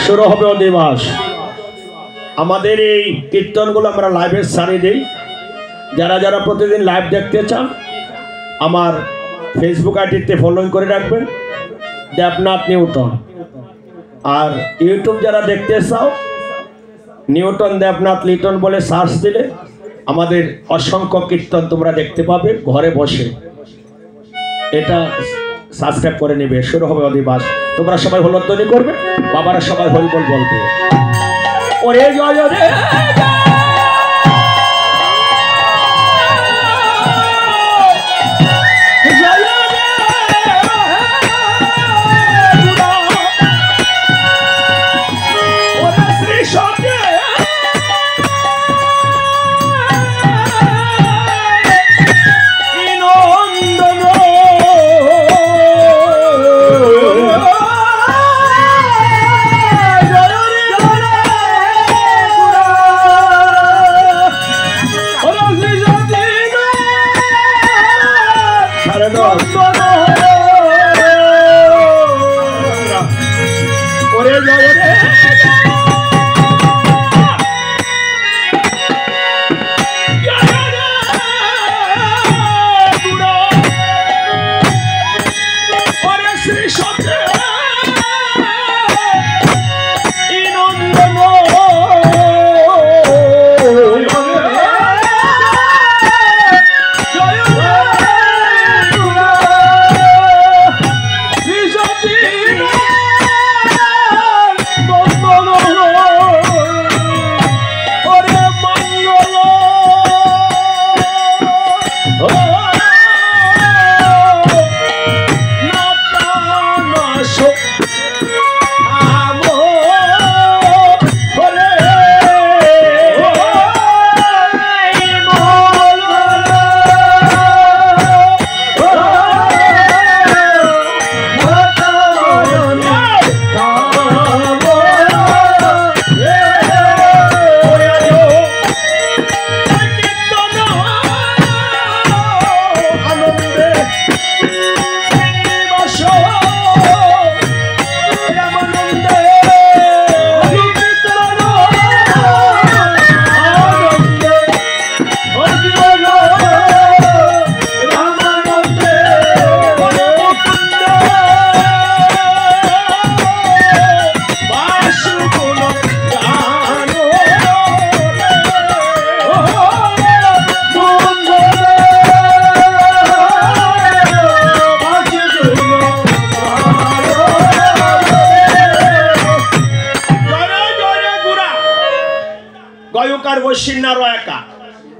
শুরু হবে অধিবাস। আমাদের এই কীর্তনগুলো আমরা লাইভে ছাড়িয়ে দিই। যারা যারা প্রতিদিন লাইভ দেখতে চান আমার ফেসবুক আইডিতে ফলোইং করে রাখবেন, দেবনাথ নিউটন। আর ইউটিউব যারা দেখতে চাও নিউটন দেবনাথ লিটন বলে সার্চ দিলে আমাদের অসংখ্য কীর্তন তোমরা দেখতে পাবে ঘরে বসে। এটা সাবস্ক্রাইব করে নেবে। শুরু হবে অধিবাস। তোমরা সবাই হলধ্বনি করবে, বাবারা সবাই হরি বল বলবে। ওরে জয় রে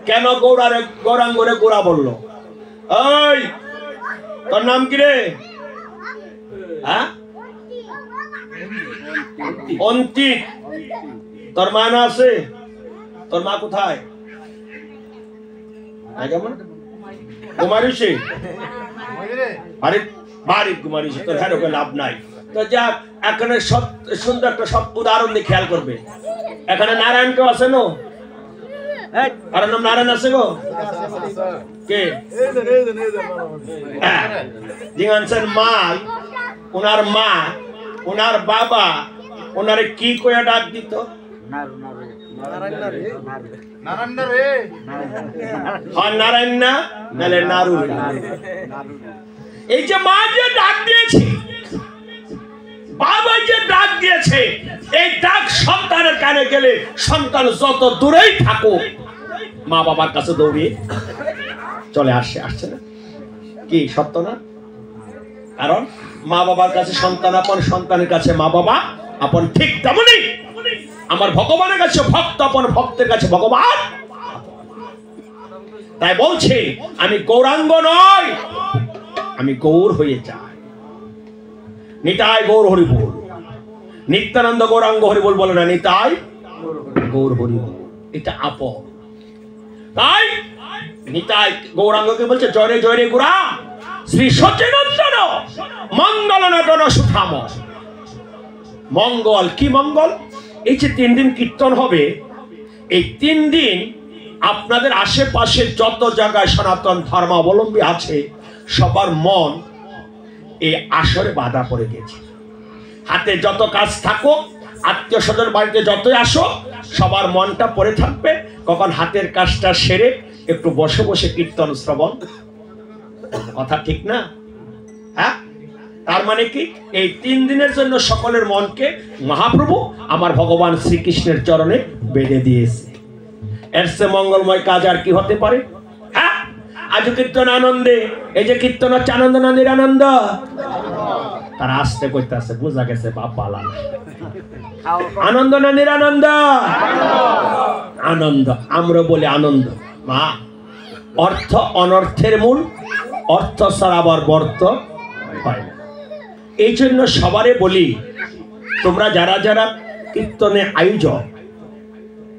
কেন গৌরাঙ্গরে গোড়া বললো? ওই তোর নাম কি রে? হ্যাঁ, অন্তিক। তোর মা না আছে? তোর মা কোথায়? কুমারিসে? আরে বাড়ি কুমারিসে, তোর হ্যাঁ লাভ নাই। তো যাক, এখানে সব সুন্দর একটা সব উদাহরণ দিয়ে খেয়াল করবে। এখানে নারায়ণ কেউ আছে না? আর নাম নারায়ণ আছে গো? কে? জিগানছেন মা, ওনার মা, ওনার বাবা ওনারে কি কইয়া ডাক দিত? নারায়ণ না, নালে নারু। এই যে মা যে ডাক দিয়েছে, বাবা যে ডাক দিয়েছে, এই ডাক সন্তানের কানে গেলে সন্তান যত দূরেই থাকুক মা বাবার কাছে দৌড়িয়ে চলে আসছে না? কি সত্য না? কারণ মা বাবার কাছে সন্তান আপন, সন্তানের কাছে মা বাবা আপন। ঠিক তেমনি আমার ভগবানের কাছে ভক্ত আপন, ভক্তের কাছে ভগবান। তাই বলছে আমি গৌরাঙ্গ নয়, আমি গৌর হয়ে যাই। নিতাই গৌর হরি বল। নিত্যানন্দ গৌরাঙ্গ হরি বল বলে না, নিতাই গৌর হরি বল। এটা আপন। তাই নিতাই গৌরাঙ্গকে বলছে জয় রে গুরা শ্রী সচিনন্দন মঙ্গল নটন সুঠাম। মঙ্গল কি মঙ্গল? এই যে 3 দিন কীর্তন হবে, এই 3 দিন আপনাদের আশেপাশে যত জায়গায় সনাতন ধর্মাবলম্বী আছে সবার মন এই আসরে বাধা পড়ে গেছে। হাতে যত কাজ থাকুক আত্মীয় স্বজন বাড়িতে যতই আসো সবার মনটা পড়ে থাকবে কখন হাতের কাজটা সেরে একটু বসে বসে কীর্তন শ্রবণ। কথা ঠিক না? হ্যাঁ, তার মানে কি এই 3 দিনের জন্য সকলের মনকে মহাপ্রভু আমার ভগবান শ্রীকৃষ্ণের চরণে বেঁধে দিয়েছে। এর চেয়ে মঙ্গলময় কাজ আর কি হতে পারে? হ্যাঁ, আজ কীর্তন আনন্দে, এই যে কীর্তন হচ্ছে আনন্দ না নিরানন্দ? তারা আসতে করতে আসে, বোঝা গেছে বাপ বালা। আনন্দ না নিরানন্দ? আনন্দ। আমরা বলি আনন্দ। মা, অর্থ অনর্থের মূল, অর্থ ছাড়া আবার বর্ত হয় না। এই জন্য সবারে বলি, তোমরা যারা যারা কীর্তনে আয়োজক,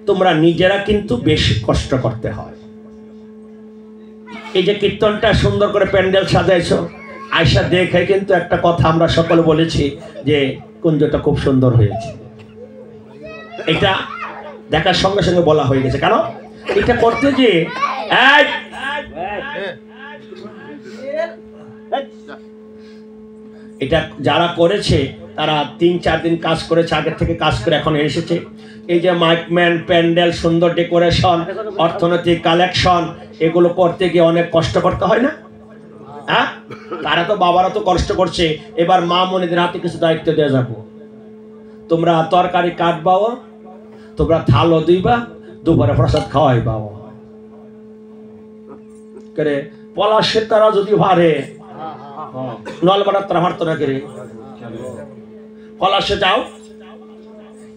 তোমরা নিজেরা কিন্তু বেশি কষ্ট করতে হয়। এই যে কীর্তনটা সুন্দর করে প্যান্ডেল সাজাইছো, আয়সা দেখে কিন্তু একটা কথা আমরা সকলে বলেছি যে কুঞ্জটা খুব সুন্দর হয়েছে। এটা দেখার সঙ্গে সঙ্গে বলা হয়ে গেছে। কারণ এটা করতে যে এটা যারা করেছে তারা 3-4 দিন কাজ করেছে, আগের থেকে কাজ করে এখন এসেছে। এই যে মাইকম্যান, প্যান্ডেল, সুন্দর ডেকোরেশন, অর্থনৈতিক কালেকশন, এগুলো করতে গিয়ে অনেক কষ্ট করতে হয় না? হ্যাঁ, তারা তো বাবারা তো কষ্ট করছে। এবার মা মনিদের হাতে কিছু দায়িত্ব দেওয়া যাবো। তোমরা তরকারি কাটবাও, তোমরা থালও দিবা, দুপুরে প্রসাদ খাওয়াই বাবা করে। পলাশের তারা যদি ভারে নলবাড়ার তারা ভারত না করে পলাশে যাও,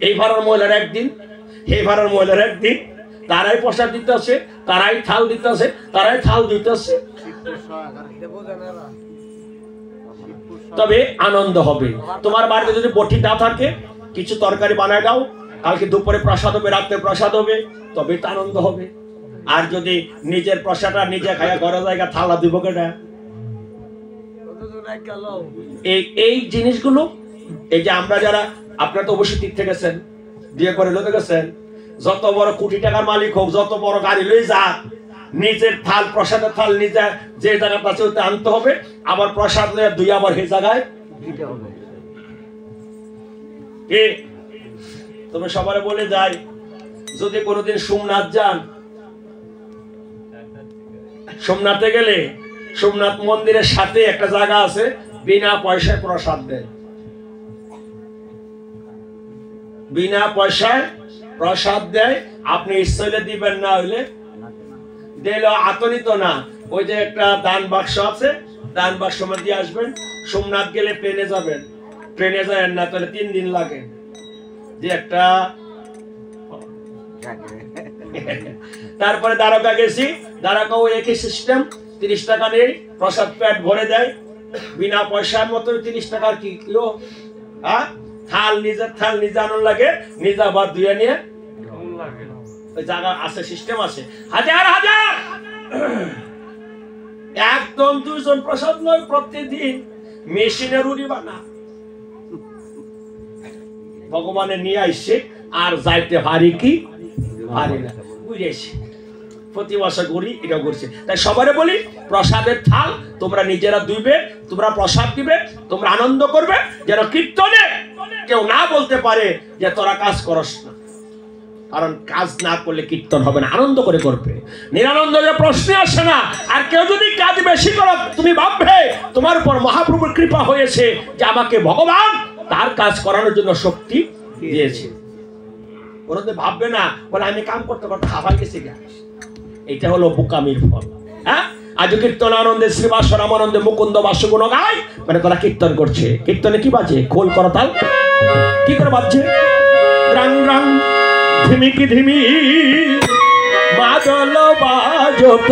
এই ভাড়ার মহিলার একদিন, এই ভাড়ার মহিলার একদিন, তারাই প্রসাদ দিতে আসে, তারাই থাল দিতে আসে, তারাই থাল দিতে আসে। তবে আনন্দ হবে। তোমার বাড়িতে যদি বটি না থাকে, কিছু তরকারি বানায় দাও, কালকে দুপুরে প্রসাদ হবে, রাত্রে প্রসাদ হবে, তবে তো আনন্দ হবে। আর যদি নিজের প্রসাদটা নিজে খায়া ঘরে জায়গা থালা দিব কেটা? এই জিনিসগুলো, এই যে আমরা যারা, আপনারা তো অবশ্যই তীর্থে গেছেন, বিয়ে করে লোকে গেছেন, যত বড় কোটি টাকার মালিক হোক, যত বড় গাড়ি লই যা, নিজের থাল, প্রসাদের থাল নিজে যে জায়গাটা আছে ওতে আনতে হবে, আবার প্রসাদ লয়ে দুই আবার সেই জায়গায় দিতে হবে। কি তুমি সবারে বলে যাই, যদি কোনোদিন সোমনাথ যান, সোমনাথে গেলে সোমনাথ মন্দিরের সাথে একটা জায়গা আছে, বিনা পয়সায় প্রসাদ দেয়। বিনা পয়সায় প্রসাদ দেয়। আপনি ইচ্ছাইলে দিবেন, না হইলে দিলে আতনিত না। ওই যে একটা দান বাক্স আছে, দান বাক্স দিয়ে আসবেন। সোমনাথ গেলে ট্রেনে যাবেন, ট্রেনে যাবেন না তাহলে 3 দিন লাগে। যে একটা তারপরে দ্বারকা গেছি, দ্বারকা ওই একই সিস্টেম, 30 টাকা নেই, প্রসাদ পেট ভরে দেয় বিনা পয়সার মতো। 30 টাকার কি থাল, নিজের থাল নিজে আনন্দ লাগে, নিজে আবার ধুয়ে নিয়ে ওই জায়গা আছে, সিস্টেম আছে। হাজার হাজার, একদম 2 জন প্রসাদ নয়, প্রত্যেকদিন মেশিনের রুটি বানা ভগবানের নিয়ে আসছে। আর যাইতে পারি কি পারি না, বুঝেছি। প্রতি বছর করি, এটা করছে। তাই সবারে বলি, প্রসাদের থাল তোমরা নিজেরা ধুইবে, তোমরা প্রসাদ দিবে, তোমরা আনন্দ করবে, যেন কীর্তনে কেউ না বলতে পারে যে তোরা কাজ করস না। কারণ কাজ না করলে কীর্তন হবে না, আনন্দ করে করবে। নিরানন্দ যে প্রশ্ন আসে না। আর কেউ যদি কাজ বেশি করো, তুমি ভাববে তোমার উপর মহাপ্রভুর কৃপা হয়েছে যে আমাকে ভগবান তার কাজ করানোর জন্য শক্তি দিয়েছে। ওরা ভাববে না বলে আমি কাম করতে করতে হাফাই গেছি। এটা হলো বোকামির ফল। হ্যাঁ, আজ কীর্তন আনন্দে শ্রীবাস রামানন্দে মুকুন্দ বাসগুণ গায়, মানে তারা কীর্তন করছে। কীর্তনে কি বাজে? খোল করতাল কি করে বাজছে? রাং রাং ধিমিকি ধিমি মাদল বাজত,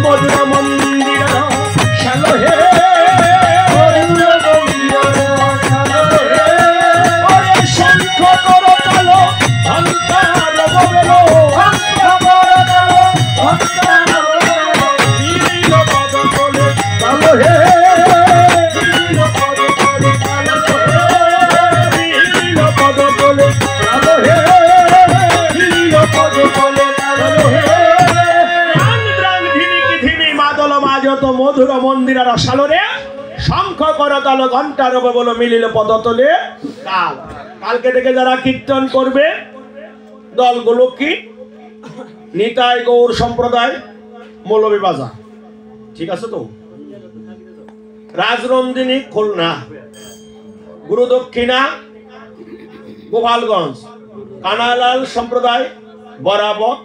মধুর মন্দির শালো হে, শঙ্খ করতাল ঘণ্টার ববেল, পদ তোলে শালো হে, মধুর মন্দির আর সালরে শঙ্খ করতাল ঘন্টার বলো মিলিল পদতলে কাল। কালকে থেকে যারা কীর্তন করবে দলগুলো কি নিতাই গৌর সম্প্রদায় মৌলভী বাজার, ঠিক আছে তো? রাজরন্দিনী খুলনা, গুরু দক্ষিণা গোপালগঞ্জ, কানালাল সম্প্রদায় বরাবর,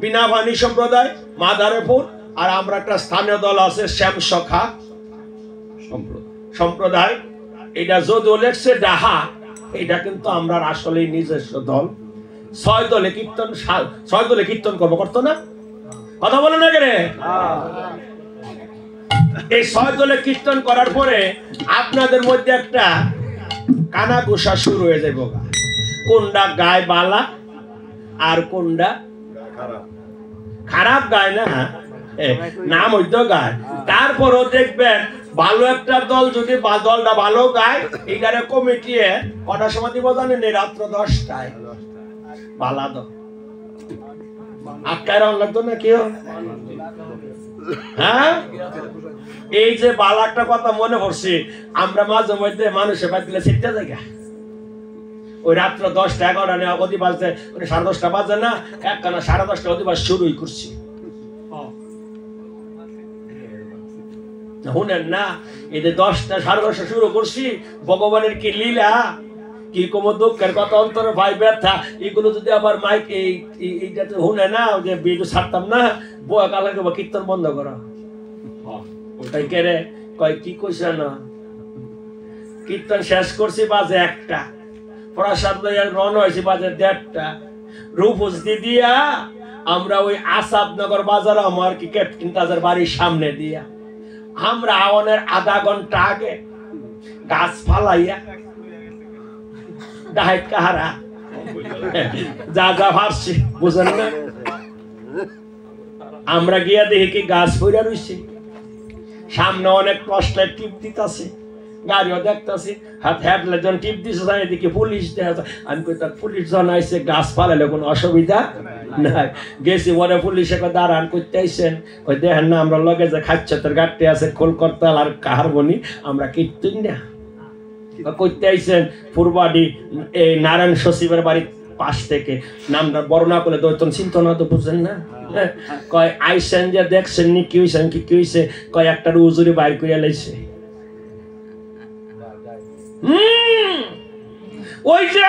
বিনাভানি সম্প্রদায় মাদারীপুর, আর আমরা একটা স্থানীয় দল আছে শ্যামসখা সম্প্রদায়। এটা যদিও লেখছে ডাহা, এটা কিন্তু আমরা আসলে নিজস্ব দল। 6 দলে কীর্তন, 6 দলে কীর্তন করতো না, কথা বলে না রে? এই 6 দলে কীর্তন করার পরে আপনাদের মধ্যে একটা কানাঘুষা শুরু হয়ে যাবে, কোনটা গায় বালা আর কোনটা খারাপ গায় না, নাম হইতো গায়। তারপরও দেখবেন ভালো একটা দল যদি দলটা ভালো গায়, এইখানে কমিটি কটার সময় দিব জানেন? রাত্র 10টায়। বালা দল 8টায় রওনা লাগতো না কেউ? হ্যাঁ, এই যে বালা একটা কথা মনে পড়ছে, আমরা মাঝে মধ্যে মানুষের বাড়িতে ছিটতে যাই, ওই রাত্র 10টা 11টা অধি বাজতে 10:30 বাজে না, একখানা 10:30 অধিবাস শুরুই করছি। শুনেন না, এই যে 10টা 10:30 শুরু করছি, ভগবানের কি লীলা, কি কোন দুঃখের কথা, অন্তরে ভাই ব্যথা, এগুলো যদি আবার মাইক এইটাতে শুনে না, যে ভিডিও ছাড়তাম না, বয়া কালে কীর্তন বন্ধ করা। ওটাই কেড়ে কয় কি কইস না, কীর্তন শেষ করছি বাজে 1টা, প্রসাদ লইয়া রওনা হয়েছি বাজে 1:30টা। রূপসী দিয়া আমরা ওই আসাদনগর বাজার, আমার কি ক্যাপ্টেন তাদের বাড়ির সামনে দিয়া আমরা আওয়ানের আধা ঘন্টা আগে গাছ ফালাইয়া ডাইট কাহারা যা যা ভাবছি বুঝেন না, আমরা গিয়া দেখি কি গাছ পইরা রইছে, সামনে অনেক কষ্টের টিপ দিতেছে, গাড়িও দেখতেছি, হাত হেডলাইট যখন টিপ দিছে এদিকে পুলিশ দেখা যায়। আমি কই তার পুলিশ যখন আইছে গাছ ফালাইলে কোনো অসুবিধা নাই। গেছি পরে পুলিশে দাঁড়ান করতে আইসেন, ওই দেখেন না আমরা লগে যে খাচ্ছতের গাড়িতে আছে খোল করতাল আর কাহার বনি, আমরা কীর্তন না করতে আইসেন পূর্বাডি এই নারায়ণ সচিবের বাড়ির পাশ থেকে, নামটা বর্ণনা করে দৈতন চিন্তনা তো বুঝেন না। কয় আইসেন যে দেখছেন নি কি হয়েছেন, কি হয়েছে, কয় একটা উজুরি বাইর করিয়া লাইছে। ওই যে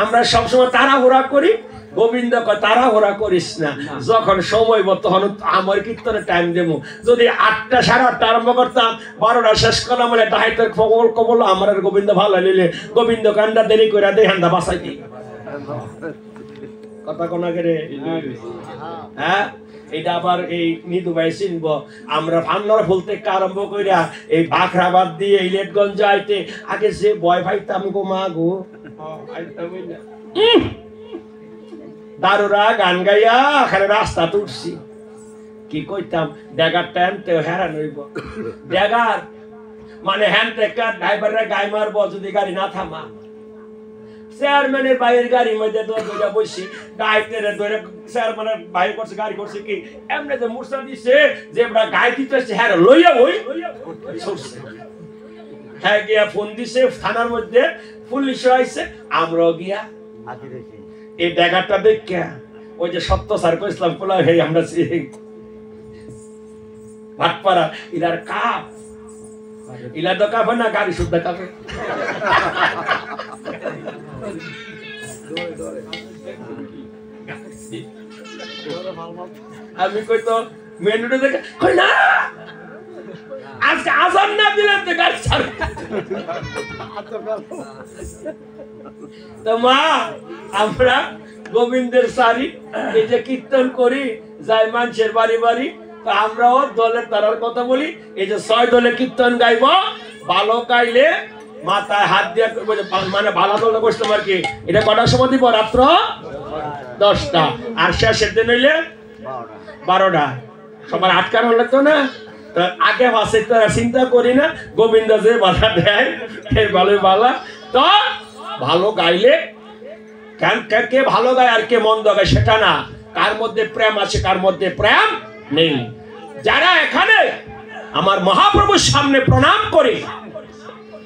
আমরা সবসময় তাড়াহুড়া করি, গোবিন্দ কয় তাড়াহুড়া করিস না, যখন সময় মতো তখন আমার কীর্তনে টাইম দেবো। যদি 8টা 8:30 আরম্ভ করতাম, 12টা শেষ করলাম বলে ডাইতের কবল কবল আমার গোবিন্দ ভালো নিলে গোবিন্দ কান্ডা দেরি করে দেয় হান্দা বাসাই দিই কথা কোনা করে। হ্যাঁ, এটা আবার এই নিদু ভাই চিনব, আমরা ফান্নার ফুল থেকে আরম্ভ কইরা এই বাখরাবাদ দিয়ে ইলেটগঞ্জ যাইতে আগে যে ভয় পাইতাম গো মা গো, দারুরা গান গাইয়া এখানে রাস্তা তুলছি, কি কইতাম ড্যাগার টাইমতে হেরান হইব, ড্যাগার মানে হ্যান্ড ট্রেকার ড্রাইভাররা গাই মারবো যদি গাড়ি না থামা। চেয়ারম্যানের বাইরের গাড়ির মধ্যে ধরে বসছি, গাইতে ধরে চেয়ারম্যানের বাইরে করছে গাড়ি করছে কি এমনি যে মুরসা দিছে যে গাই দিতে হ্যাঁ লইয়া ওই হ্যাঁ গিয়া ফোন দিছে থানার মধ্যে, পুলিশ আইছে, আমরাও গিয়া এই ড্যাগারটা দেখে ওই যে সত্য স্যার কইসলাম পোলা হে আমরা ভাটপাড়া ইলার কাপ, ইলা তো কাপে না গাড়ি শুদ্ধ কাপে। আমি কইতো মেনুটা দেখে কই না আজকে আজান না দিলে তো গাড়ি ছাড়ে। তো মা আমরা গোবিন্দের সারি এই যে কীর্তন করি যাই মানুষের বাড়ি বাড়ি, তো আমরাও দলের তারার কথা বলি, এই যে 6 দলে কীর্তন গাইব, ভালো গাইলে মাথায় হাত দিয়ে মানে ভালো দলে বসতে পার কি, এটা কটার সময় দিব? রাত্র 10টা, আর শেষের দিন হইলে 12টা। সবার আটকানো লাগতো না, তো আগে বাসে চিন্তা করি না, গোবিন্দ যে বাধা দেয় এর ভালোই বালা। তো ভালো গাইলে কে ভালো গায় আর কে মন্দ গায় সেটা না, কার মধ্যে প্রেম আছে কার মধ্যে প্রেম নেই। যারা এখানে আমার মহাপ্রভুর সামনে প্রণাম করে,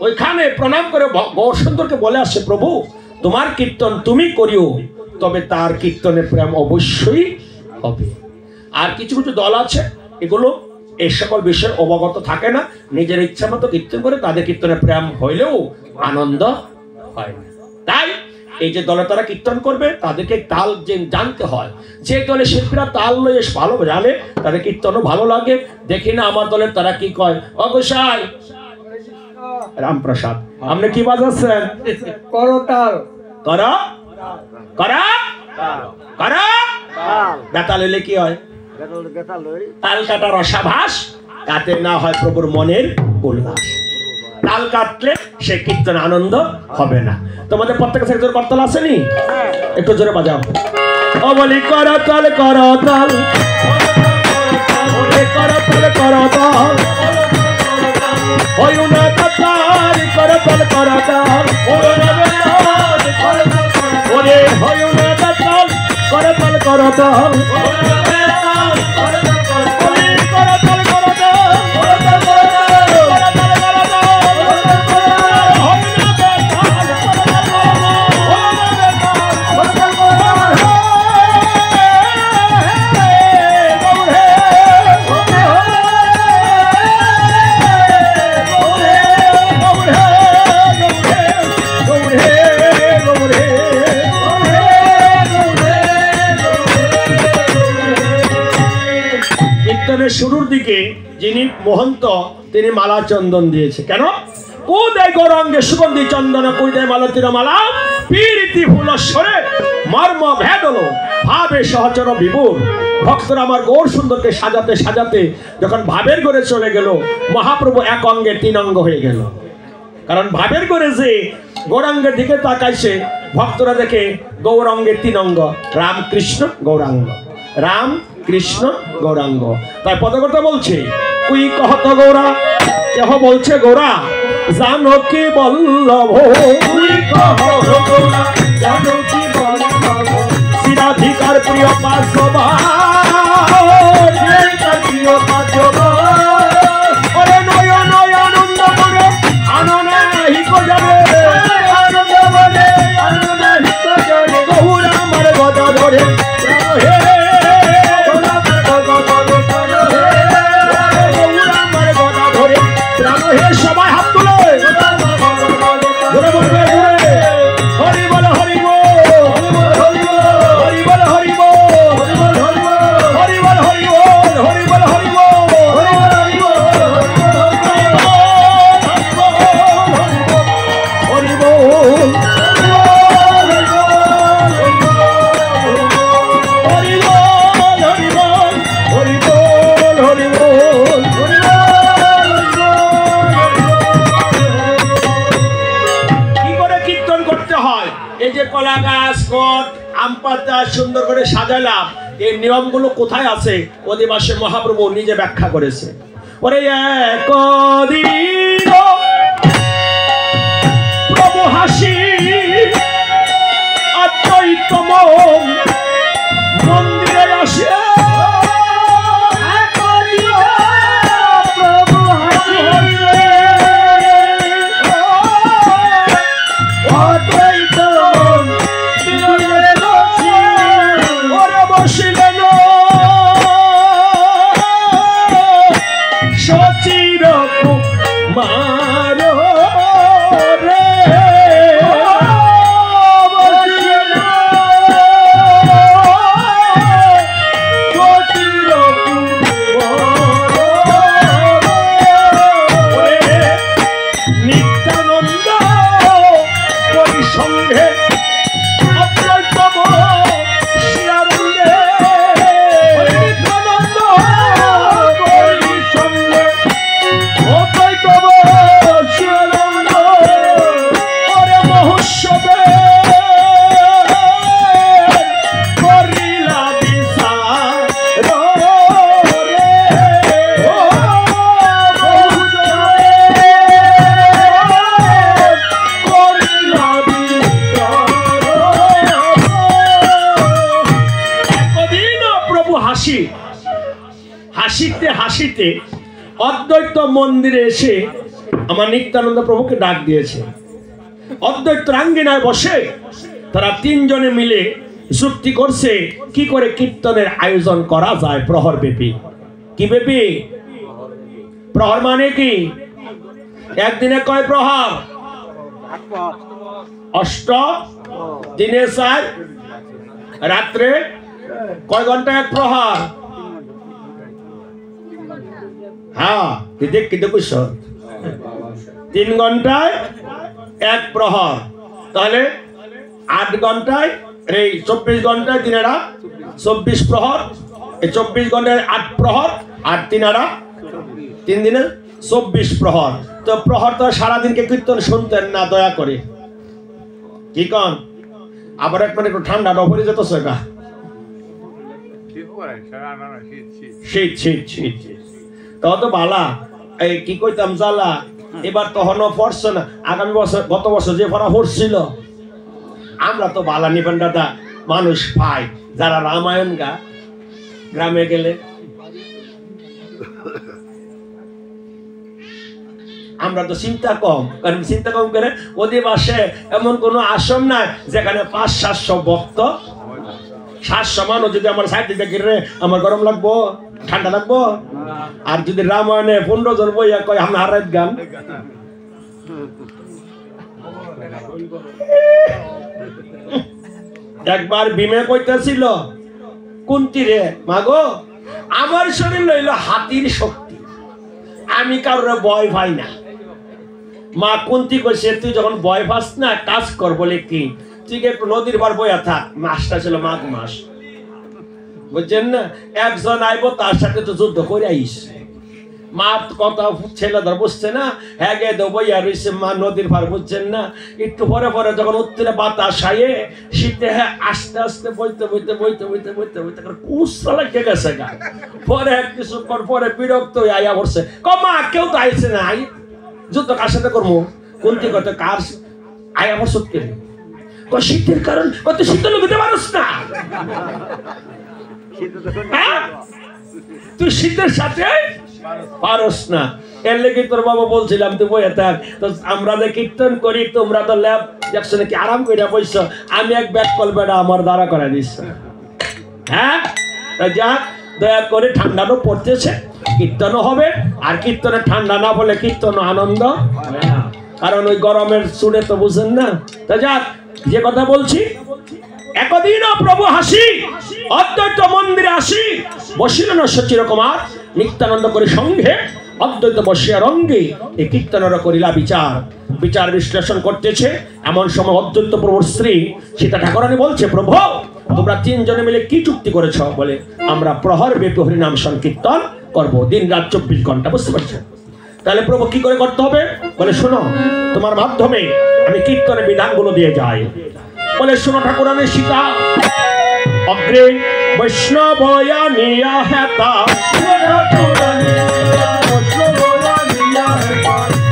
ওইখানে প্রণাম করে গৌরসুন্দরকে বলে আসে, প্রভু তোমার কীর্তন তুমি করিও, তবে তার কীর্তনে প্রেম অবশ্যই হবে। আর কিছু কিছু দল আছে, এগুলো এই সকল বিষয়ে অবগত থাকে না, নিজের ইচ্ছা মতো কীর্তন করে, তাদের কীর্তনে প্রেম হইলেও আনন্দ হয় না। তাই এই যে দলে তারা কীর্তন করবে, তাদেরকে তাল জানতে হয়। যে দলে শিল্পীরা তাল লয়ে ভালো জানে, তাদের কীর্তনও ভালো লাগে। দেখি না আমার দলের তারা কি কয়, অগোসাই রামপ্রসাদ আপনি কি বাজাচ্ছেন? করতাল করা করা করা বেতাল হইলে কি হয়? তাল কাটার রসাভাস, তাতে না হয় প্রভুর মনের উল্লাস। তাল কাটলে সে কীর্তন আনন্দ হবে না। তোমাদের প্রত্যেকের একজন করতাল আসেনি? একটু জোরে বাজাও। ও বলি করতাল করতাল করতাল করতাল হইও না কাতার করতাল করতাল ওরে হইও না কাতার করতাল করতাল শুরুর দিকে যিনি মহন্ত, তিনি মালা চন্দন দিয়েছে। কেন? কোদায় গৌরাঙ্গে সুগন্ধি চন্দন কোদায় মালতীর মালা পীড়িতি ফুলস্বরে মর্ম ভেদল ভাবে সহচর বিভুর। ভক্তরা আমার গৌর সুন্দরকে সাজাতে সাজাতে যখন ভাবের ঘরে চলে গেল, মহাপ্রভু এক অঙ্গে তিন অঙ্গ হয়ে গেল। কারণ ভাবের ঘরে যে গৌরাঙ্গের দিকে তাকাইছে, ভক্তরা দেখে গৌরাঙ্গে তিন অঙ্গ, রাম কৃষ্ণ গৌরাঙ্গ, রাম কৃষ্ণ গৌরাঙ্গ। তাই পদকর্তা বলছে, উই কহত গৌরা, কেহ বলছে গৌরা জানকী বল্লভ, শিরাধিকার প্রিয় পার্শ্ববা ওরে নয় নয় আনন্দ করে আনন্দে হিত যাবে, গৌরা আমার গদা ধরে সবাই হাত তুলে ঘুরে বলবে হরি বল হরি বল হরি বল হরি বল হরি বল হরি বল হরি বল হরি কলা গাছ কট আম পাতা সুন্দর করে সাজালাম, এই নিয়মগুলো কোথায় আছে? অধিবাসে মহাপ্রভু নিজে ব্যাখ্যা করেছে। ওরে একদিন প্রভু হাসি অদ্বৈতম মন্দিরে আসে, Oh, অদ্বৈত মন্দিরে এসে আমার নিত্যানন্দ প্রভুকে ডাক দিয়েছে। অদ্বৈত আঙ্গিনায় বসে তারা তিনজনে মিলে যুক্তি করছে কি করে কীর্তনের আয়োজন করা যায় প্রহর ব্যাপী। কি ব্যাপী? প্রহর মানে কি? একদিনে কয় প্রহর? 8 দিনে 4, রাত্রে কয় ঘন্টা এক প্রহর? হ্যাঁ, কিন্তু 3 ঘন্টায় এক প্রহর, তাহলে 8 ঘন্টায়, এই 24 ঘন্টায় 3 আড়া 24 প্রহর, এই 24 ঘন্টায় 8 প্রহর, আর 3 আড়া 3 দিনে 24 প্রহর। তো প্রহর তো সারাদিনকে কীর্তন শুনতেন না, দয়া করে কি কন? আবার একটু ঠান্ডা ডবরে যেত সেটা, শীত শীত শীত তত বালা। এই কি কইতাম জ্বালা, এবার তখনও পড়ছে না, আগামী বছর গত বছর যে পড়া পড়ছিল। আমরা তো বালা নিবেন দাদা মানুষ পাই যারা রামায়ণ গা গ্রামে গেলে, আমরা তো চিন্তা কম, কারণ চিন্তা কম করে অধিবাসে এমন কোন আসন নাই যেখানে 500-700 ভক্ত, 700 মানুষ যদি আমার সাইড দিকে রে আমার গরম লাগবো, ঠান্ডা লাগবো। আর যদি রামায়ণে 15 জন বইয়া কয় আমরা হারাইত গান, একবার ভীমে কইতেছিল কুন্তি রে মাগো আমার শরীর লইল হাতির শক্তি, আমি কারোর ভয় পাই না। মা কুন্তি কইছে তুই যখন ভয় পাস না কাজ কর, বলে কি তুই একটু নদীর পার বইয়া থাক। মাসটা ছিল মাঘ মাস, বুঝছেন না? একজন আইব তার সাথে তো যুদ্ধ করে আইস। মা কথা ছেলে ধর বুঝছে না, হ্যাঁ গে বইয়া রয়েছে মা নদীর পার, বুঝছেন না? একটু পরে পরে যখন উত্তরে বাতাস আয়ে শীতে, হ্যাঁ আস্তে আস্তে বইতে বইতে বইতে বইতে বইতে বইতে কুসরা লাগে গেছে গা। পরে কিছুক্ষণ পরে বিরক্ত হয়ে আইয়া পড়ছে, কমা কেউ তো আইছে না, আই যুদ্ধ কার সাথে করবো? কোনটি কথা কার আইয়া পড়ছ কে? শীতের কারণ কত শীত লুকিতে পারস না, তুই শীতের সাথে পারস না। এর লেগে তোর বাবা বলছিলাম তুই বইয়া থাক। তো আমরা যে কীর্তন করি তোমরা তো ল্যাব দেখছো নাকি আরাম করে বইছ, আমি এক ব্যাগ কল বেড়া আমার দ্বারা করে দিচ্ছ। হ্যাঁ যা দয়া করে, ঠান্ডাও পড়তেছে, কীর্তনও হবে। আর কীর্তনে ঠান্ডা না বলে কীর্তন আনন্দ, কারণ ওই গরমের চুড়ে তো বুঝেন না। তা যাক, যে কথা বলছি, একদিন প্রভু হাসি অদ্বৈত মন্দিরে আসি বসিলেন সচিরকুমার নিত্যানন্দ করে সঙ্গে অদ্বৈত বসিয়া রঙ্গে এই কীর্তনের করিলা বিচার। বিচার বিশ্লেষণ করতেছে এমন সময় অদ্বৈত প্রভুর স্ত্রী সীতা ঠাকুরানী বলছে, প্রভু তোমরা 3 জনে মিলে কি চুক্তি করেছ? বলে আমরা প্রহর ব্যাপী হরিনাম সংকীর্তন করবো, দিন রাত 24 ঘন্টা। বুঝতে পারছেন? তাহলে প্রভু কি করে করতে হবে? বলে শোনো, তোমার মাধ্যমে আমি কীর্তনের বিধানগুলো দিয়ে যাই। বলে শোনো ঠাকুরানী সীতা, অগ্রে বৈষ্ণবয়া নিয়া হেতা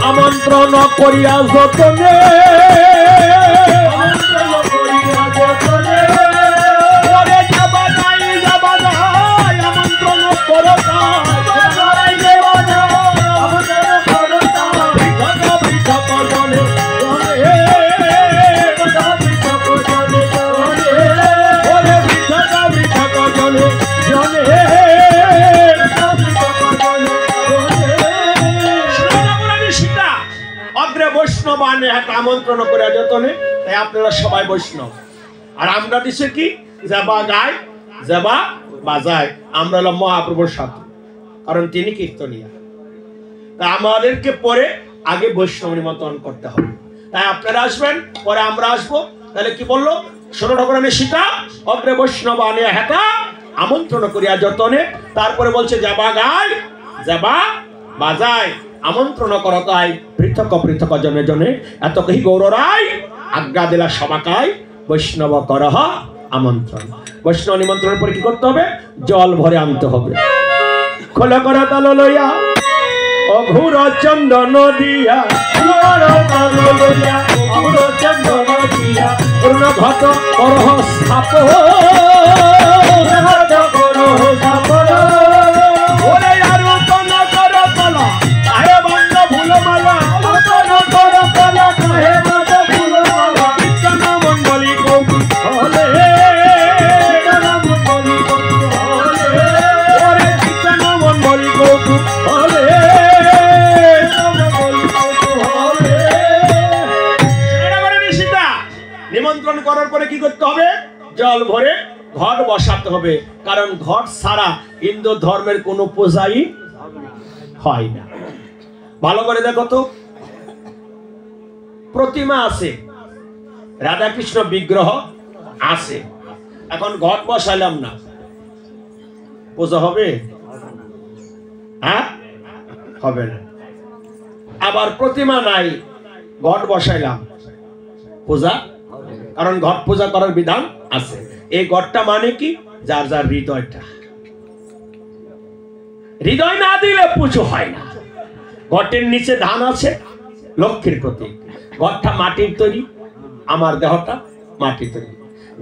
আমন্ত্রণ করিয়া যতনে, আমন্ত্রণ করো আমন্ত্রণ করে যতনে। তাই আপনারা সবাই বৈষ্ণব, আর আমরা দিছে কি যাবা গায় যাবা বাজায়, আমরা হলাম মহাপ্রভুর সাথে, কারণ তিনি কীর্তনিয়া। তা আমাদেরকে পরে আগে বৈষ্ণব নিমন্ত্রণ করতে হবে। তাই আপনারা আসবেন, পরে আমরা আসবো। তাহলে কি বললো? শোনো ঠাকুরানী সীতা, অগ্রে বৈষ্ণব আনিয়া হেতা আমন্ত্রণ করিয়া যতনে। তারপরে বলছে যাবা গায় যাবা বাজায় আমন্ত্রণ করো তাই পৃথক পৃথক জনে জনে এত কহি গৌররায় আজ্ঞা দিলা সবাকায় বৈষ্ণব করহ আমন্ত্রণ। বৈষ্ণব নিমন্ত্রণের পরে কি করতে হবে? জল ভরে আনতে হবে। খোলা করা তাল লইয়া অঘুর চন্দন দিয়া পূর্ণ ঘট করহ স্থাপ ওরে আর কোন কর তলা জল ভরে ঘট বসাতে হবে, কারণ ঘট ছাড়া হিন্দু ধর্মের কোনো পূজাই হয় না। ভালো করে দেখো তো, প্রতিমা আছে, রাধাকৃষ্ণ বিগ্রহ আছে, এখন ঘট বসাইলাম না, পূজা হবে? হ্যাঁ, হবে না। আবার প্রতিমা নাই, ঘট বসাইলাম, পূজা, কারণ ঘট পূজা করার বিধান আছে। এই ঘটটা মানে কি? যার যার হৃদয়টা, হৃদয় না দিলে পুজো হয় না। ঘটের নিচে ধান আছে, লক্ষ্মীর প্রতীক। ঘরটা মাটির তৈরি, আমার দেহটা মাটির তৈরি।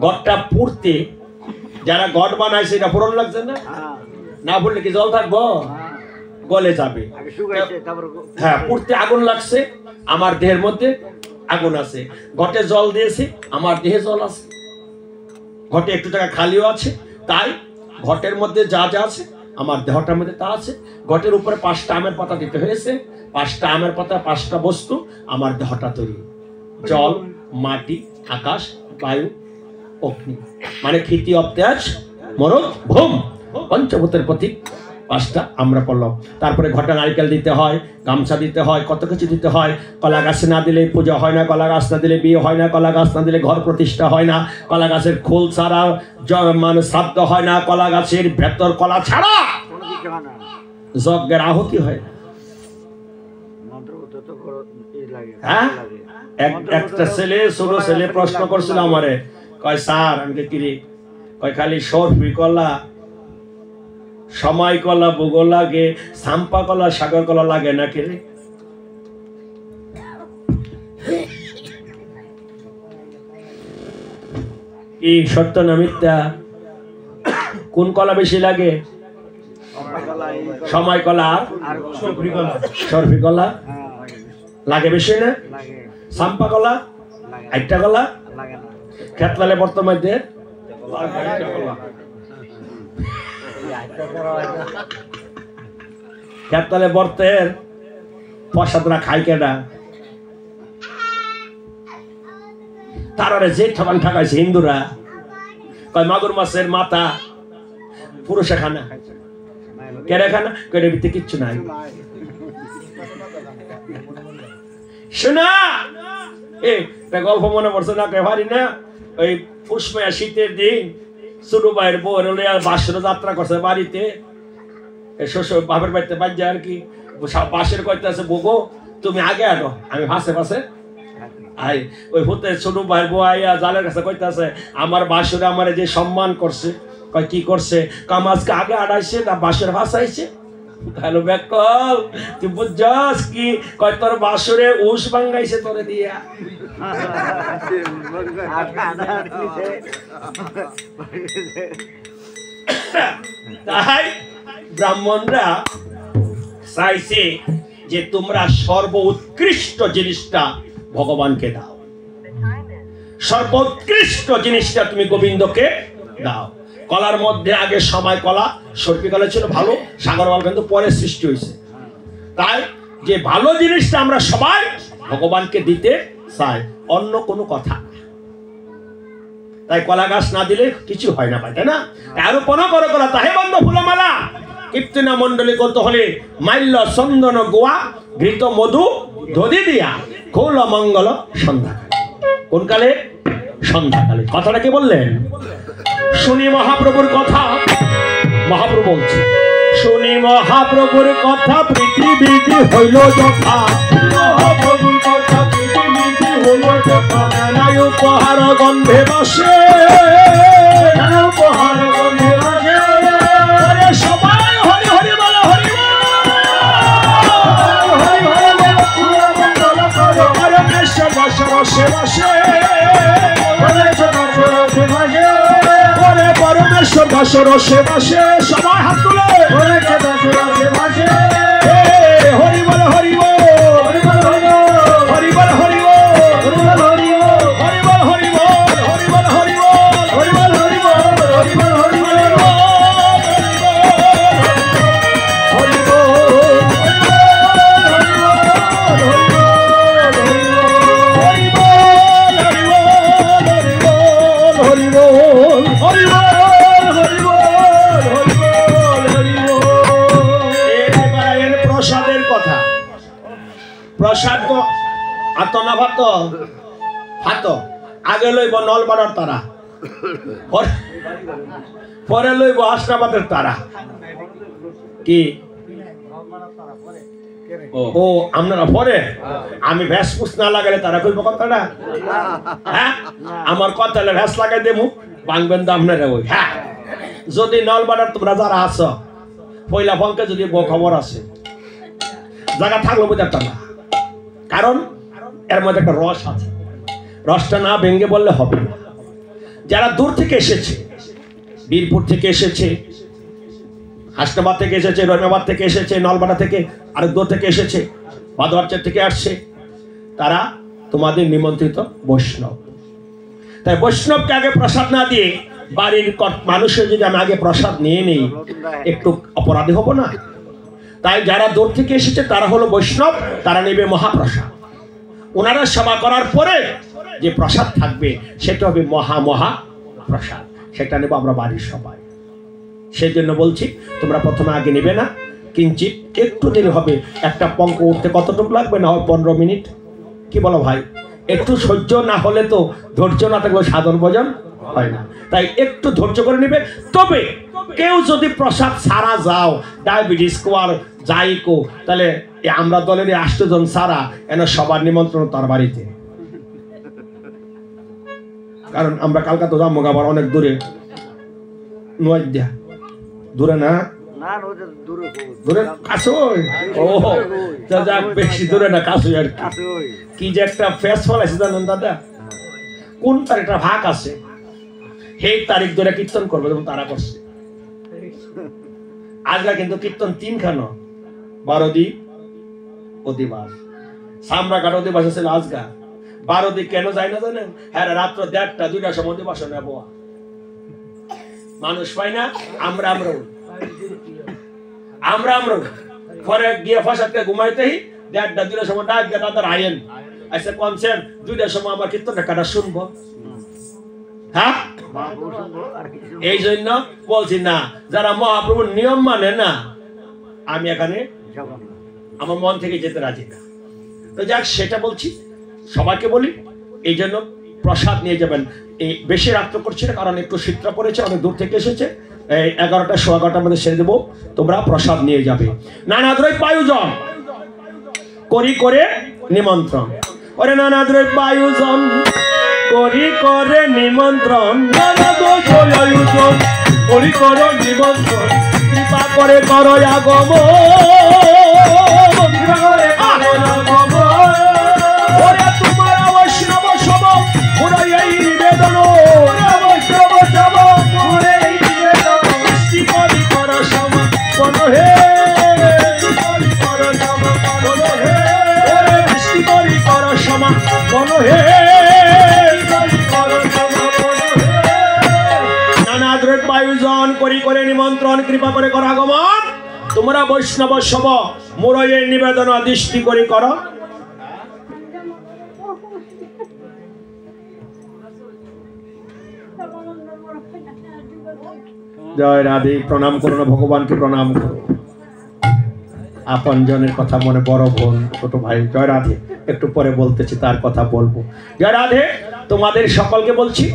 ঘরটা পুড়তে যারা ঘট বানাইছে এটা পুরন লাগছে না? না পড়লে কি জল থাকবো? গলে যাবে। হ্যাঁ, পুড়তে আগুন লাগছে, আমার দেহের মধ্যে আগুন আছে। ঘটে জল দিয়েছে, আমার দেহে জল আছে। ঘটে একটু জায়গা খালিও আছে, তাই ঘটের মধ্যে যা যা আছে আমার দেহটার মধ্যে তা আছে। ঘটের উপরে 5টা আমের পাতা দিতে হয়েছে, 5টা আমের পাতা, 5টা বস্তু, আমার দেহটা তৈরি। জল, মাটি, আকাশ, বায়ু, অগ্নি, মানে ক্ষিতি, অবতেজ, মরণ, ভূম, পঞ্চভূতের প্রতীক 5টা আমরা পড়লাম। তারপরে ঘটা নারকেল দিতে হয়, গামছা দিতে হয়, কত কিছু দিতে হয়। কলা গাছ না দিলে পূজা হয় না, কলা গাছ না দিলে বিয়ে হয় না, কলা গাছ না দিলে ঘর প্রতিষ্ঠা হয় না, কলা গাছের খোল ছাড়া মানে শ্রাদ্ধ হয় না, কলা গাছের ভেতর কলা ছাড়া যজ্ঞের আহুতি হয় না। হ্যাঁ, একটা ছেলে, ছোট ছেলে প্রশ্ন করছিল আমারে, কয় স্যার, আমি কি রে, কয় খালি সরফি কলা, সময় কলা, ভূগোল লাগে, সাম্পা কলা, সাগর কলা লাগে নাকি রে? এই সত্য না মিথ্যা? কোন কলা বেশি লাগে? সময় কলা আর সরফি কলা লাগে বেশি না? সাম্পা কলা, আইটা কলা, খেতলালে বর্তমানে খেতলালে বর্তের প্রসাদরা খাই কেনা, তারা যে ঠাবান ঠাকাইছে হিন্দুরা, কয় মাগুর মাছের মাথা পুরুষে খানা, কেড়ে খানা, কেড়ে ভিতরে কিচ্ছু নাই। শোনা, একটা গল্প মনে পড়ছে না, ভারি না? ওই পুষ্পয়া শীতের দিন ছোট ভাইয়ের বউ বাসের যাত্রা করছে বাড়িতে, শ্বশুর বাপের বাড়িতে বাজ্যা আর কি, বাসের কইতে আছে, বগো তুমি আগে আনো, আমি ভাসে ভাসে আই। ওই হতে ছোট ভাইয়ের বউ আইয়া জালের কাছে কইতে আছে, আমার বাসরে আমার যে সম্মান করছে, কয় কি করছে, কাম আজকে আগে আড়াইছে না বাসের ভাসাইছে। হ্যালো বেকল, তুই বুঝছস কি? কয় তোর বাসরে উস ভাঙ্গাইছে তোরে দিয়া। তাই ব্রাহ্মণরা চাইছে যে তোমরা সর্বোৎকৃষ্ট জিনিসটা ভগবানকে দাও, সর্বোৎকৃষ্ট জিনিসটা তুমি গোবিন্দকে দাও। কলার মধ্যে আগে সময় কলা, সরপি কলা ছিল ভালো, সাগর কলা কিন্তু পরে সৃষ্টি হয়েছে। তাই যে ভালো জিনিসটা আমরা সবাই ভগবানকে দিতে চাই, অন্য কোনো কথা। তাই কলা গাছ না দিলে কিছু হয় না, তাই না? আরো কোনো করো কলা তাহে বন্ধ ফুলমালা, কীর্তনা মন্ডলী করতে হলে মাল্য চন্দন গোয়া ঘৃত মধু ধদি দিয়া খোল মঙ্গল সন্ধ্যাকালে। কোন কালে? সন্ধ্যাকালে। কথাটা কি বললেন? শুনি মহাপ্রভুর কথা। মহাপ্রভু বলছে, শুনি মহাপ্রভুর কথা, পৃথিবীতে হইল যথা। মহাপ্রভুর কথা পৃথিবীতে হইল যথা। নানায় উপহার গন্ধে বাসে, উপহার গন্ধে বাসে। সবাই হরি হরি বল, হরি পরমেশ্বর বসে বসে বসে, পরমেশ্বর বসে বসে বসে, সবাই হাত তুলে হরি বল, হরি বল, হরি বল, হরি বল, হরি বল, হরি বল, হরি বল, হরি বল, হরি বল, হরি বল, হরি বল, হরি বল, হরি বল, হরি বল, হরি বল, হরি বল, হরি বল, হরি বল। প্রসাদ হাত না ভাত হাত আগে লইব নলবাড়ার তারা, পরে লইব হাসনাবাদের তারা। কি ও আপনারা পরে? আমি ভ্যাস পুষ না লাগালে তারা কইব কথাটা? হ্যাঁ, আমার কথা ভ্যাস লাগাই দেবো, বাংবেন তো আপনারা। ওই হ্যাঁ, যদি নলবাড়ার তোমরা যারা আছো পয়লা ফলকে যদি খবর আছে জায়গা থাকলো বুঝতে না, কারণ এর মধ্যে একটা রস আছে, রসটা না ভেঙে বললে হবে না। যারা দূর থেকে এসেছে, বীরপুর থেকে এসেছে, হাসনাবাদ থেকে এসেছে, রহিমাবাদ থেকে এসেছে, নলবাড়া থেকে আরেক দূর থেকে এসেছে, বাদোয়ারচর থেকে আসছে, তারা তোমাদের নিমন্ত্রিত বৈষ্ণব। তাই বৈষ্ণবকে আগে প্রসাদ না দিয়ে বাড়ির মানুষের যদি আমি আগে প্রসাদ নিয়ে নেই, একটু অপরাধী হব না? তাই যারা দূর থেকে এসেছে তারা হলো বৈষ্ণব, তারা নেবে মহাপ্রসাদ। ওনারা সেবা করার পরে যে প্রসাদ থাকবে সেটা হবে মহা প্রসাদ, সেটা নেব আমরা বাড়ির সবাই। সেই জন্য বলছি তোমরা প্রথমে আগে নেবে না, কিঞ্চিত একটু দেরি হবে। একটা পঙ্ক উঠতে কতটুকু লাগবে? না হয় 15 মিনিট। কি বলো ভাই? একটু সহ্য না হলে তো, ধৈর্য না থাকলে সাধন ভোজন হয় না। তাই একটু ধৈর্য করে নেবে। তবে কেউ যদি প্রসাদ ছাড়া যাও, ডায়াবেটিস কো আর যাই কো, তাহলে আমরা দলের 8 জন ছাড়া এন সবার নিমন্ত্রণ তার বাড়িতে। কারণ আমরা কালকাতা যাবো, আবার অনেক দূরে, নয়দিয়া দূরে না, দূরে কাছে। ও যাক, বেশি দূরে না, কাছে আর কি। যে একটা ফেস ফলাইছে জানেন দাদা, কোন তারিখটা ভাগ আছে, সেই তারিখ ধরে কীর্তন করবে, যেমন তারা করছে। আজকে কিন্তু কীর্তন 3খানো, 12 দিন অধিবাস, সামরাঘাট অধিবাস ছিল আজকা। 12 দিন কেন যায় না জানেন? হ্যাঁ, রাত্র 1:30 2টার সময় অধিবাস নেব, মানুষ পাই না। আমরা পরে গিয়ে ফাঁসাতে ঘুমাইতেই 1:30 2টার সময় ডাক দিয়ে তাদের আইন আচ্ছা কনসেন 2টার সময় আমার কীর্তনটা কাটা শুনবো। হ্যাঁ, এই জন্য বলছি না, যারা মহাপ্রভুর নিয়ম মানে না, আমি এখানে আমার মন থেকে যেতে রাজি না। তো যাক, সেটা বলছি, সবাইকে বলি। এই জন্য প্রসাদ নিয়ে যাবেন। এই বেশি রাত্র করছি না, কারণ একটু শীতটা পড়েছে, অনেক দূর থেকে এসেছে। 11টা 11:15 মধ্যে সেরে দেবো, তোমরা প্রসাদ নিয়ে যাবে। নানাদ্রব্য আয়োজন করি করে নিমন্ত্রণ, ওরে নানাদ্রব্য আয়োজন করি করে নিমন্ত্রণ, নানাদ্রব্য আয়োজন করি করে নিমন্ত্রণ, কৃপা করে করো আগমন, কৃপা করে করো আগমন। ওরে তোমার বৈষ্ণব সব পুরো এই নিবেদন, বৈষ্ণব সব পুরো এই নিবেদন, সৃষ্টি করি করো সমাপন হে, করি করো সমাপন হে, ওরে সৃষ্টি করি করো সমাপন হে, করি করো সমাপন হে। নানা দ্রব্য আয়োজন করি করে নিমন্ত্রণ, কৃপা করে করো আগমন, তোমরা বৈষ্ণব সব মোর এই নিবেদন দৃষ্টি করি করো। জয় রাধে। প্রণাম করো না, ভগবানকে প্রণাম করো। আপন জনের কথা মনে, বড় বোন ছোট ভাই, জয় রাধে। একটু পরে বলতেছি, তার কথা বলবো। জয় রাধে। তোমাদের সকলকে বলছি,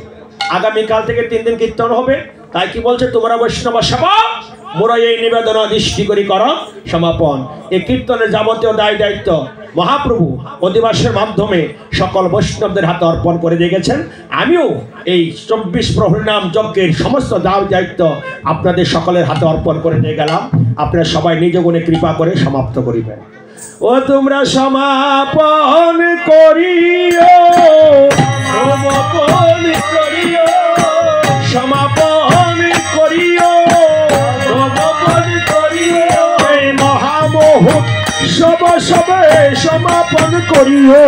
আগামীকাল থেকে 3 দিন কীর্তন হবে। তাই কি বলছে, তোমরা বৈষ্ণব সভা মোরা এই নিবেদন দৃষ্টি করি করো সমাপন। এই কীর্তনের যাবতীয় দায় দায়িত্ব মহাপ্রভু অধিবাসের মাধ্যমে সকল বৈষ্ণবদের হাতে অর্পণ করে দিয়ে গেছেন। আমিও এই 24 প্রহরী নাম যজ্ঞের সমস্ত দায় দায়িত্ব আপনাদের সকলের হাতে অর্পণ করে দিয়ে গেলাম। আপনারা সবাই নিজ গুণে কৃপা করে সমাপ্ত করিবেন। ও তোমরা সমাপন করিও, সমাপন করিও, সমাপন করিও, সমাপন করিও, এই মহামহোৎ সব সবে সমাপন করিও,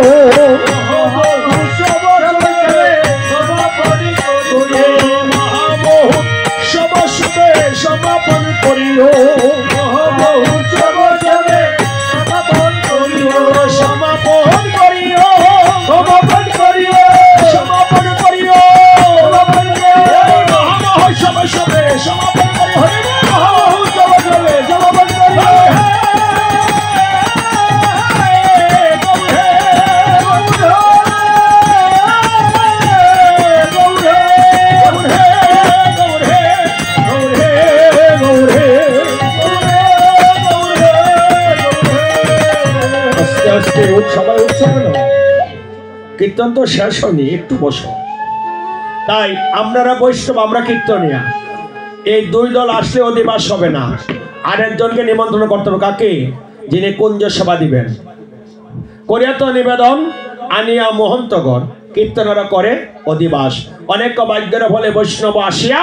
সব সবে সমাপন করিও, মহামহোৎ সব সবে সমাপন করিও, মহামহোৎ সব সবে সমাপন করিও, সমাপন করিও, সমাপন করিও, সমাপন করিও, সমাপন করিও, মহামহোৎ সব সবে সমাপন করিও, মহামহোৎ সব সবে সমাপন করিও। সবাই উঠছে কেন? কীর্তন তো শেষ হয়নি, একটু বসো। তাই আপনারা বৈষ্ণব, আমরা কীর্তনিয়া, এই দুই দল আসলে অধিবাস হবে না। আরেকজনকে নিমন্ত্রণ করতে হবে। কাকে? যিনি কুঞ্জ সেবা দিবেন। করিয়া তো নিবেদন আনিয়া মহন্তগণ কীর্তনরা করে অধিবাস। অনেক বাদ্যের ফলে বৈষ্ণব আসিয়া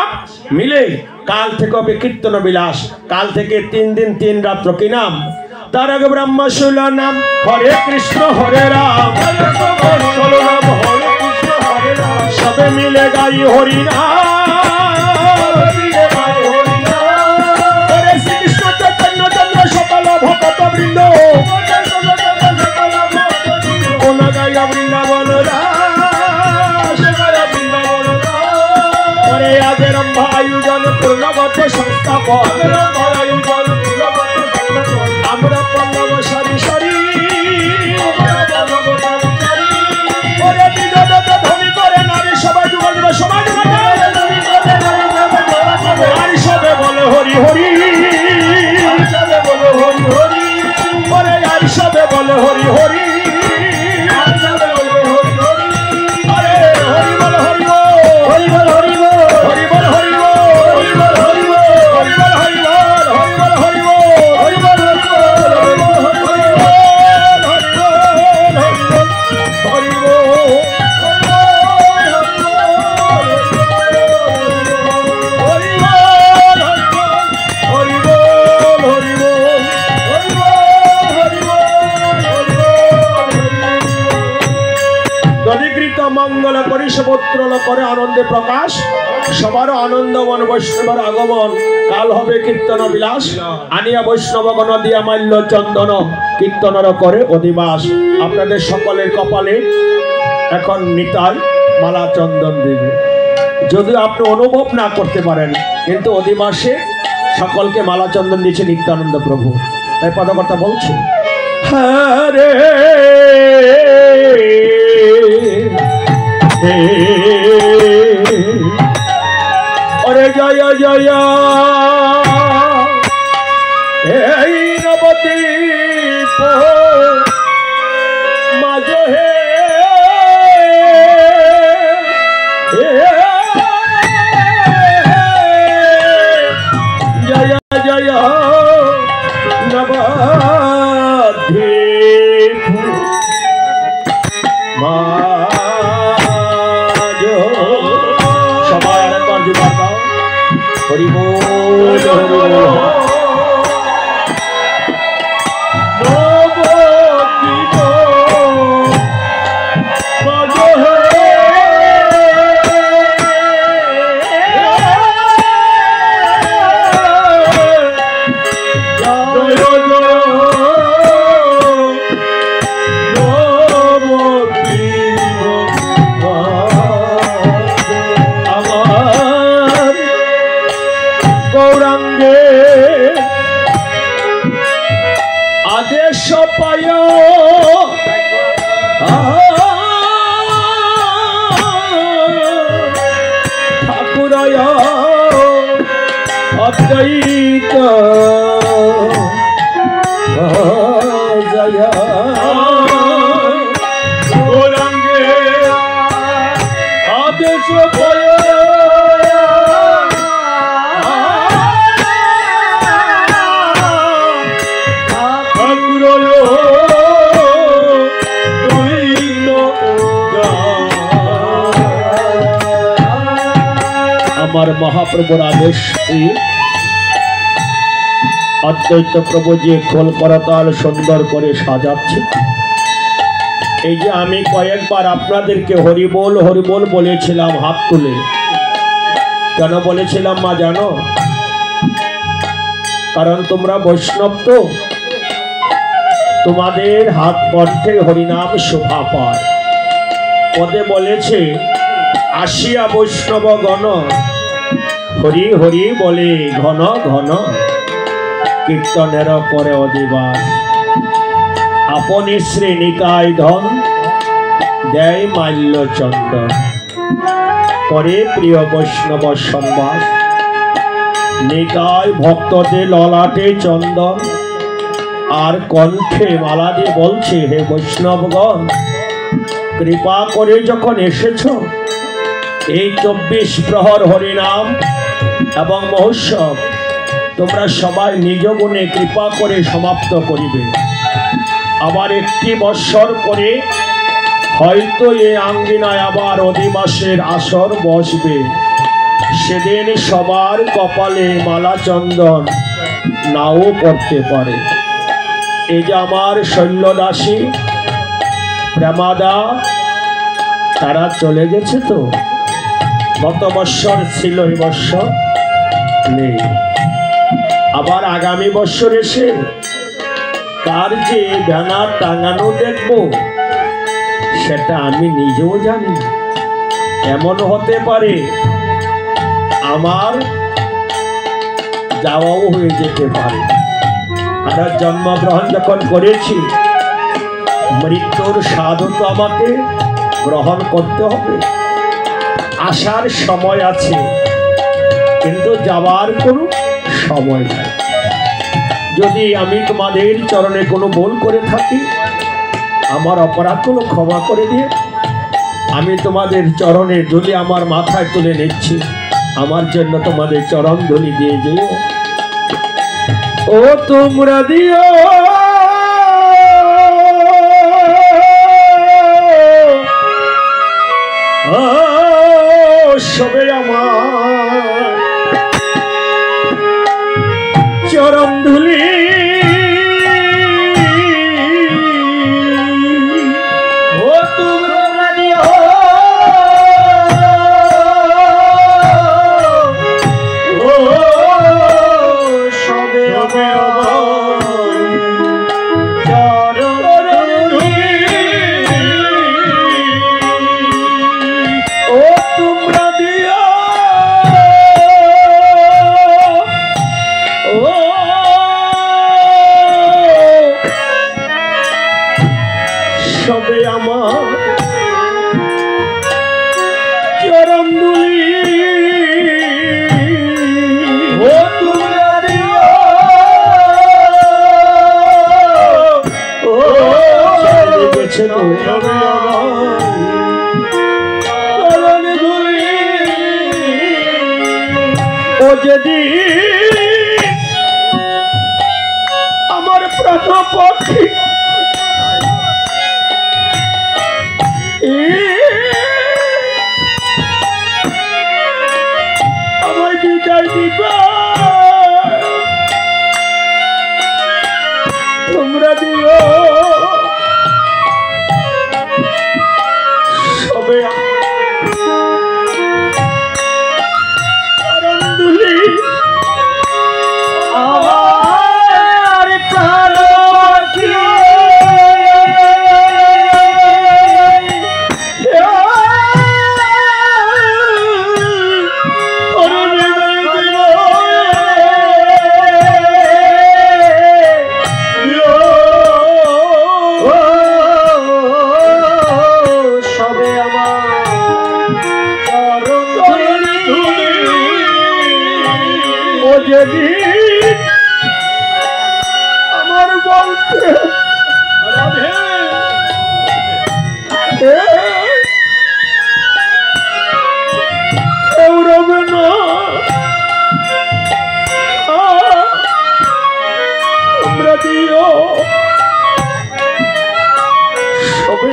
মিলে কাল থেকে হবে কীর্তন বিলাস। কাল থেকে 3 দিন 3 রাত্র। কি নাম? তার আগে ব্রহ্ম শৈল নাম হরে কৃষ্ণ হরে রাম, সবে মিলে গাই হরি নাম। হরে শ্রীকৃষ্ণ চৈতন্য চন্দ্র সকল ভক্ত বৃন্দ কোনা গাইয়া বৃন্দাবন রাস। হরে আজের আয়ুজন পূর্ণগত সংস্থাপন, আমরা পল্লব সারি সারি ধনী করে নারী সবাই যুগল যুগ সবাই নারী সবে বলে হরি হরি, বলে আর সবে বলে হরি হরি। মঙ্গল করি সপুত্র করে আনন্দে প্রকাশ, সবার আনন্দমন বৈষ্ণবের আগমন। কাল হবে কীর্তন বিলাস আনিয়া বৈষ্ণবগণ দিয়া মাল্য চন্দন কীর্তনর করে অধিবাস। আপনাদের সকলের কপালে এখন নিতাই মালা চন্দন দিবে। যদি আপনি অনুভব না করতে পারেন, কিন্তু অধিবাসে সকলকে মালা চন্দন দিয়েছে নিত্যানন্দ প্রভু। তাই পদকর্তা বলছে হরে অরে জয় জয় এই নবদ্বীপ মাঝ হে জয় জয় নবদ্বীপ হরি বল আদেশ পায় ঠাকুরায় অদ্বৈত জয় গৌরাঙ্গে আদেশ পায় আমার মহাপ্রভুর আদেশ। অদ্বৈত প্রভু যে খোল করতাল সুন্দর করে সাজাচ্ছে, এই যে আমি কয়েকবার আপনাদেরকে হরিবোল হরিবোল বলেছিলাম হাত তুলে। কেন বলেছিলাম মা জানো? কারণ তোমরা বৈষ্ণব, তো তোমাদের হাত কণ্ঠে হরিনাম শোভা পায়। পদে বলেছে আসিয়া বৈষ্ণব গণ হরি হরি বলে ঘন ঘন কীর্তনের করে অধিবাস। আপনি শ্রী নিতাই ধন দেয় মাল্য চন্দন করে প্রিয় বৈষ্ণব সম্বাস। নিতাই ভক্তদের ললাটে চন্দন আর কণ্ঠে মালা দিয়ে বলছে, হে বৈষ্ণবগণ, কৃপা করে যখন এসেছ, এই 24 প্রহর হরিনাম এবং মহোৎসব তোমরা সবাই নিজ গুণে কৃপা করে সমাপ্ত করিবে। আবার 1 বৎসর পরে হয়তো এই আঙ্গিনায় আবার অধিবাসের আসর বসবে। সেদিন সবার কপালে মালা চন্দন নাও পড়তে পারে। এই যে আমার শৈলদাসী প্রেমাদা, তারা চলে গেছে তো। গত বৎসর ছিল, এই বৎসর নেই। আবার আগামী বৎসর এসে কার যে ব্যানার টাঙানো দেখব, সেটা আমি নিজেও জানি না। এমন হতে পারে আমার যাওয়াও হয়ে যেতে পারে। আর জন্মগ্রহণ যখন করেছি, মৃত্যুর স্বাদ তো আমাকে গ্রহণ করতে হবে। আসার সময় আছে, কিন্তু যাওয়ার কোনো সময় নাই। যদি আমি তোমাদের চরণে কোনো ভুল করে থাকি, আমার অপরাধ কোনো ক্ষমা করে দিয়ে আমি তোমাদের চরণে ধুলি আমার মাথায় তুলে নিচ্ছি। আমার জন্য তোমাদের চরণ ধুলি দিয়ে যেও। ও তোমরা দিও সবে আমার চরণ ধুলি। ও তোমরা দিও সবে সবে আমার চরণ ধুলি। ও তোমরা দিও ও চলে গেছে তো সবে আমার চরণ ধুলি। ও যেদিন আমার প্রাণ পক্ষে আমায় বিদায় দিবা, তোমরা দিও সবে চরণ ধুলি। আমার প্রাণ যেদিন আমার বলতে কেউ রবে না, তোমরা দিও সবে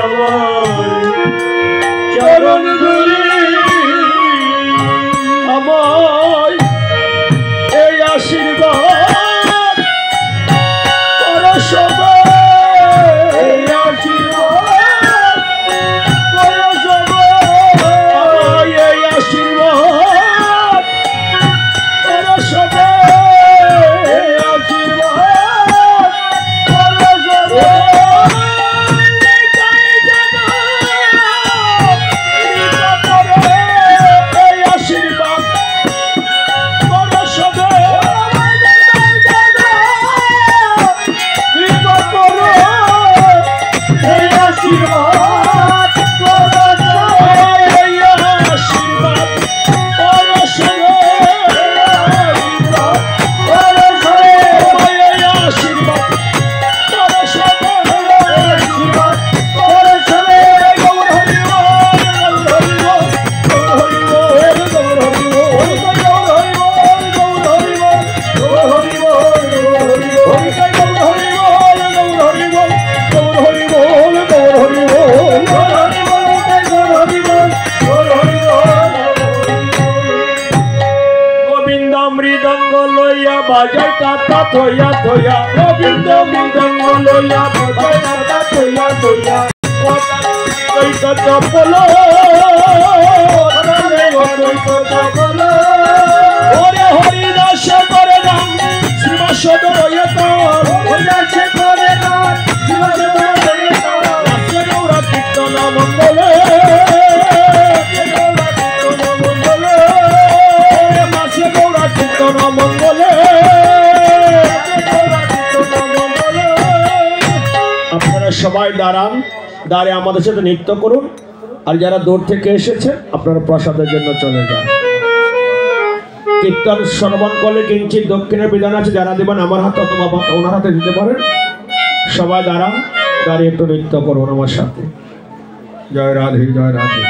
আমার চরণ ধুলি। আমায় এই আশীর্বাদ করো সবাই, এই আশীর্বাদ করো সবাই, এই আশীর্বাদ করো সবাই, এই আশীর্বাদ করো সবাই। বাজাই তাতা থইয়া থইয়া গোবিন্দ মৃদঙ্গ লইয়া বাজাই তাতা থইয়া থইয়া অদ্বৈত চপল অদ্বৈত চপল ওরে হরিদাস করে নাম শ্রীবাসদ রয়তন হরিদাস করে নাম শ্রীবাসদ রয়তন রাসে গৌরা কীর্তন মঙ্গলে আপনারা সবাই দাঁড়ান, দাঁড়িয়ে আমাদের সাথে নৃত্য করুন। আর যারা দূর থেকে এসেছে আপনারা প্রসাদের জন্য চলে যান। কীর্তন শ্রবণ করলে কিঞ্চিত দক্ষিণের বিধান আছে, যারা দেবেন আমার হাতে অথবা ওনার হাতে দিতে পারেন। সবাই দাঁড়ান, দাঁড়িয়ে একটু নৃত্য করুন আমার সাথে। জয় রাধে, জয় রাধে।